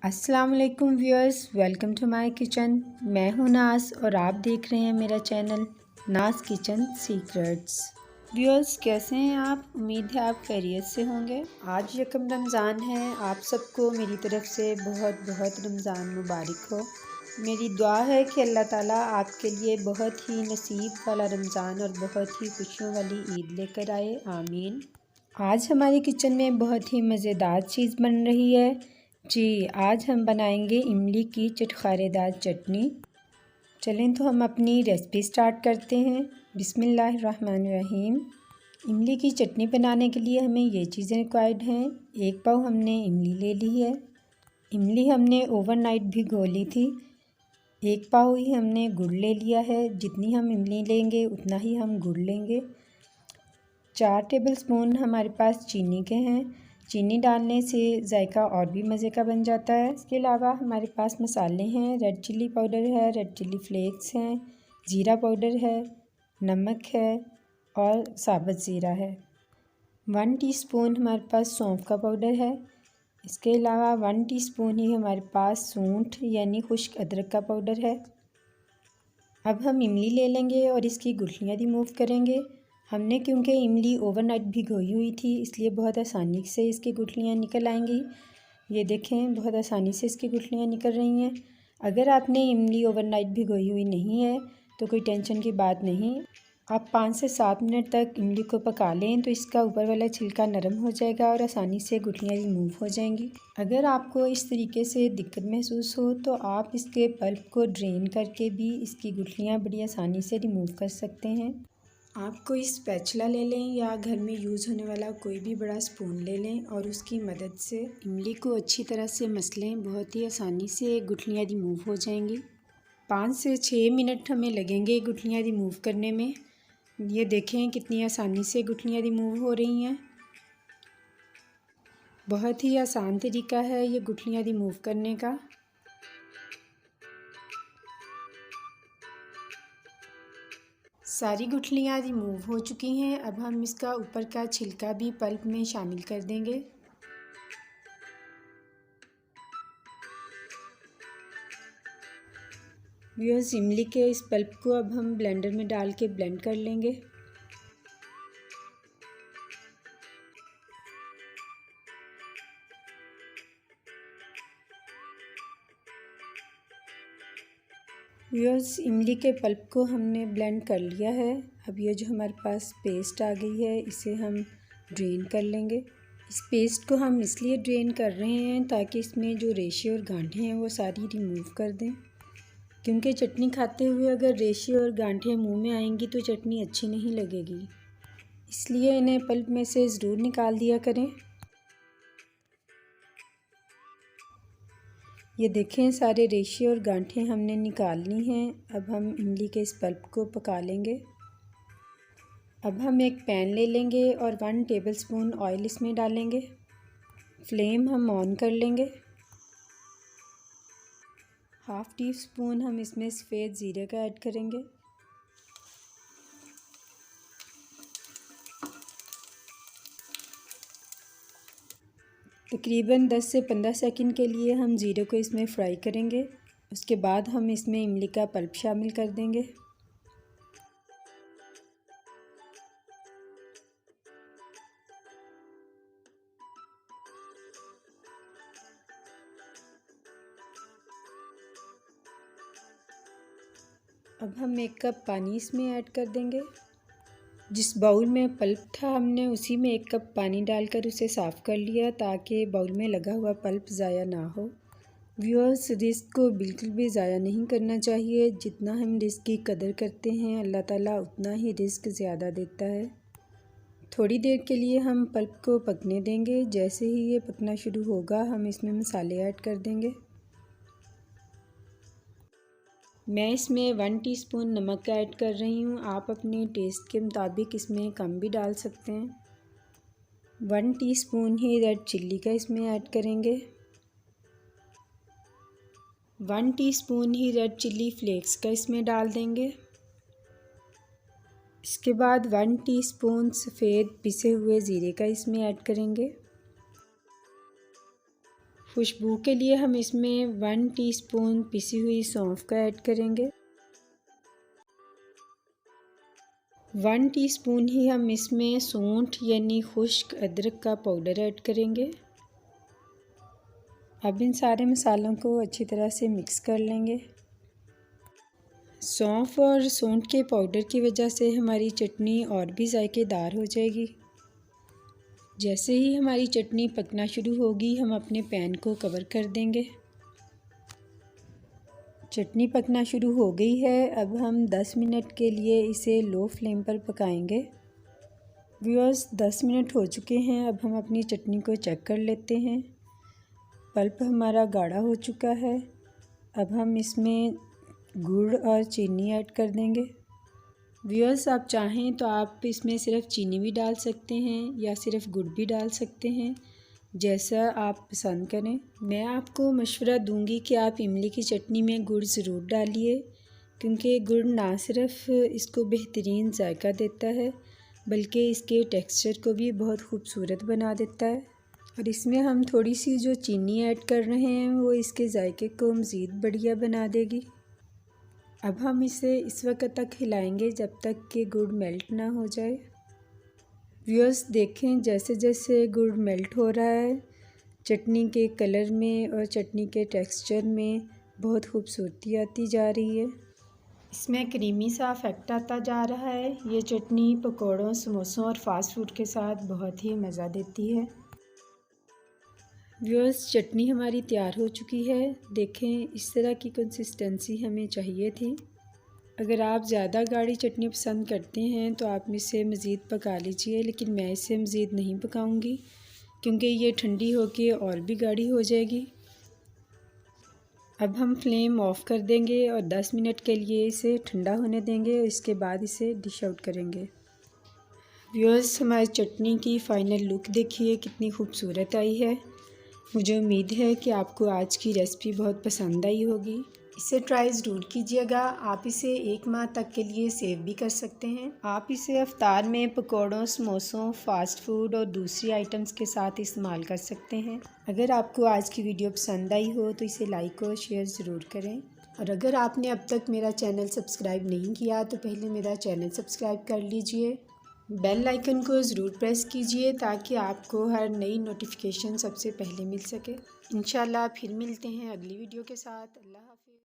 अस्सलाम वालेकुम viewers, welcome to my kitchen. मैं हूं नाज और आप देख रहे हैं मेरा चैनल नाज किचन सीक्रेट्स। व्यूअर्स, कैसे हैं आप? उम्मीद है आप खैरियत से होंगे। आज यकम रमज़ान है। आप सबको मेरी तरफ से बहुत बहुत रमज़ान मुबारक हो। मेरी दुआ है कि अल्लाह ताला आपके लिए बहुत ही नसीब वाला रमज़ान और बहुत ही खुशियों वाली ईद लेकर आए, आमीन। आज हमारी किचन में बहुत ही मज़ेदार चीज़ बन रही है जी। आज हम बनाएंगे इमली की चटखारेदार चटनी। चलें तो हम अपनी रेसिपी स्टार्ट करते हैं। बिस्मिल्लाहिर्रहमानिर्रहीम। इमली की चटनी बनाने के लिए हमें ये चीज़ें रिक्वायर्ड हैं। 1 पाव हमने इमली ले ली है। इमली हमने ओवरनाइट भिगो ली थी। 1 पाव ही हमने गुड़ ले लिया है। जितनी हम इमली लेंगे उतना ही हम गुड़ लेंगे। 4 टेबलस्पून हमारे पास चीनी के हैं। चीनी डालने से जायका और भी मज़े का बन जाता है। इसके अलावा हमारे पास मसाले हैं। रेड चिल्ली पाउडर है, रेड चिल्ली फ्लेक्स हैं, ज़ीरा पाउडर है, नमक है और साबुत ज़ीरा है। 1 टीस्पून हमारे पास सौंफ का पाउडर है। इसके अलावा 1 टीस्पून ही हमारे पास सूंठ यानी खुश्क अदरक का पाउडर है। अब हम इमली ले लेंगे और इसकी गुठलियाँ रिमूव करेंगे। हमने क्योंकि इमली ओवरनाइट भिगोई हुई थी इसलिए बहुत आसानी से इसकी गुठलियाँ निकल आएंगी। ये देखें, बहुत आसानी से इसकी गुठलियाँ निकल रही हैं। अगर आपने इमली ओवरनाइट भिगोई हुई नहीं है तो कोई टेंशन की बात नहीं। आप 5 से 7 मिनट तक इमली को पका लें तो इसका ऊपर वाला छिलका नरम हो जाएगा और आसानी से गुठलियाँ रिमूव हो जाएंगी। अगर आपको इस तरीके से दिक्कत महसूस हो तो आप इसके पल्प को ड्रेन करके भी इसकी गुठलियाँ बड़ी आसानी से रिमूव कर सकते हैं। आप कोई स्पैचुला ले लें या घर में यूज़ होने वाला कोई भी बड़ा स्पून ले लें और उसकी मदद से इमली को अच्छी तरह से मसलें। बहुत ही आसानी से गुठलियाँ रिमूव हो जाएंगी। 5 से 6 मिनट हमें लगेंगे गुठलियाँ रिमूव करने में। ये देखें कितनी आसानी से गुठलियाँ रिमूव हो रही हैं। बहुत ही आसान तरीका है ये गुठलियाँ रिमूव करने का। सारी गुठलियाँ रिमूव हो चुकी हैं। अब हम इसका ऊपर का छिलका भी पल्प में शामिल कर देंगे। व्यूअर्स, इमली के इस पल्प को अब हम ब्लेंडर में डाल के ब्लेंड कर लेंगे। व्यूअर्स, इमली के पल्प को हमने ब्लेंड कर लिया है। अब ये जो हमारे पास पेस्ट आ गई है इसे हम ड्रेन कर लेंगे। इस पेस्ट को हम इसलिए ड्रेन कर रहे हैं ताकि इसमें जो रेशे और गांठें हैं वो सारी रिमूव कर दें। क्योंकि चटनी खाते हुए अगर रेशे और गांठें मुंह में आएंगी तो चटनी अच्छी नहीं लगेगी, इसलिए इन्हें पल्प में से ज़रूर निकाल दिया करें। ये देखें, सारे रेशे और गांठें हमने निकाल ली हैं। अब हम इमली के इस पल्प को पका लेंगे। अब हम एक पैन ले लेंगे और 1 टेबलस्पून ऑयल इसमें डालेंगे। फ्लेम हम ऑन कर लेंगे। हाफ़ टी स्पून हम इसमें सफ़ेद ज़ीरे का ऐड करेंगे। तकरीबन 10 से 15 सेकंड के लिए हम ज़ीरे को इसमें फ्राई करेंगे। उसके बाद हम इसमें इमली का पल्प शामिल कर देंगे। अब हम 1 कप पानी इसमें ऐड कर देंगे। जिस बाउल में पल्प था हमने उसी में 1 कप पानी डालकर उसे साफ़ कर लिया ताकि बाउल में लगा हुआ पल्प ज़ाया ना हो। व्यूअर्स, रिस्क को बिल्कुल भी ज़ाया नहीं करना चाहिए। जितना हम रिस्क की कदर करते हैं अल्लाह ताला उतना ही रिस्क ज़्यादा देता है। थोड़ी देर के लिए हम पल्प को पकने देंगे। जैसे ही ये पकना शुरू होगा हम इसमें मसाले ऐड कर देंगे। मैं इसमें 1 टीस्पून नमक ऐड कर रही हूँ। आप अपने टेस्ट के मुताबिक इसमें कम भी डाल सकते हैं। 1 टीस्पून ही रेड चिल्ली का इसमें ऐड करेंगे। 1 टीस्पून ही रेड चिल्ली फ्लेक्स का इसमें डाल देंगे। इसके बाद 1 टीस्पून सफ़ेद पिसे हुए ज़ीरे का इसमें ऐड करेंगे। खुशबू के लिए हम इसमें 1 टीस्पून पिसी हुई सौंफ का ऐड करेंगे। 1 टीस्पून ही हम इसमें सूंठ यानी खुश्क अदरक का पाउडर ऐड करेंगे। अब इन सारे मसालों को अच्छी तरह से मिक्स कर लेंगे। सौंफ और सूंठ के पाउडर की वजह से हमारी चटनी और भी जायकेदार हो जाएगी। जैसे ही हमारी चटनी पकना शुरू होगी हम अपने पैन को कवर कर देंगे। चटनी पकना शुरू हो गई है। अब हम 10 मिनट के लिए इसे लो फ्लेम पर पकाएंगे। व्यूअर्स 10 मिनट हो चुके हैं। अब हम अपनी चटनी को चेक कर लेते हैं। पल्प हमारा गाढ़ा हो चुका है। अब हम इसमें गुड़ और चीनी ऐड कर देंगे। व्यूअर्स आप चाहें तो आप इसमें सिर्फ चीनी भी डाल सकते हैं या सिर्फ गुड़ भी डाल सकते हैं, जैसा आप पसंद करें। मैं आपको मशवरा दूंगी कि आप इमली की चटनी में गुड़ ज़रूर डालिए, क्योंकि गुड़ ना सिर्फ इसको बेहतरीन जायका देता है बल्कि इसके टेक्सचर को भी बहुत खूबसूरत बना देता है। और इसमें हम थोड़ी सी जो चीनी ऐड कर रहे हैं वो इसके जायके को मज़ीद बढ़िया बना देगी। अब हम इसे इस वक्त तक हिलाएंगे जब तक कि गुड़ मेल्ट ना हो जाए। व्यूअर्स देखें जैसे जैसे गुड़ मेल्ट हो रहा है चटनी के कलर में और चटनी के टेक्सचर में बहुत खूबसूरती आती जा रही है। इसमें क्रीमी सा इफेक्ट आता जा रहा है। ये चटनी पकौड़ों, समोसों और फास्ट फूड के साथ बहुत ही मज़ा देती है। व्यूअर्स चटनी हमारी तैयार हो चुकी है। देखें इस तरह की कंसिस्टेंसी हमें चाहिए थी। अगर आप ज़्यादा गाढ़ी चटनी पसंद करते हैं तो आप इसे मज़ीद पका लीजिए, लेकिन मैं इसे मज़ीद नहीं पकाऊंगी क्योंकि ये ठंडी होकर और भी गाढ़ी हो जाएगी। अब हम फ्लेम ऑफ़ कर देंगे और 10 मिनट के लिए इसे ठंडा होने देंगे और इसके बाद इसे डिश आउट करेंगे। व्यूअर्स हमारी चटनी की फ़ाइनल लुक देखिए कितनी खूबसूरत आई है। मुझे उम्मीद है कि आपको आज की रेसिपी बहुत पसंद आई होगी। इसे ट्राई ज़रूर कीजिएगा। आप इसे 1 माह तक के लिए सेव भी कर सकते हैं। आप इसे इफ्तार में पकौड़ों, समोसों, फास्ट फूड और दूसरी आइटम्स के साथ इस्तेमाल कर सकते हैं। अगर आपको आज की वीडियो पसंद आई हो तो इसे लाइक और शेयर ज़रूर करें। और अगर आपने अब तक मेरा चैनल सब्सक्राइब नहीं किया तो पहले मेरा चैनल सब्सक्राइब कर लीजिए। बेल आइकन को ज़रूर प्रेस कीजिए ताकि आपको हर नई नोटिफिकेशन सबसे पहले मिल सके। इंशाल्लाह फिर मिलते हैं अगली वीडियो के साथ। अल्लाह हाफ़िज़।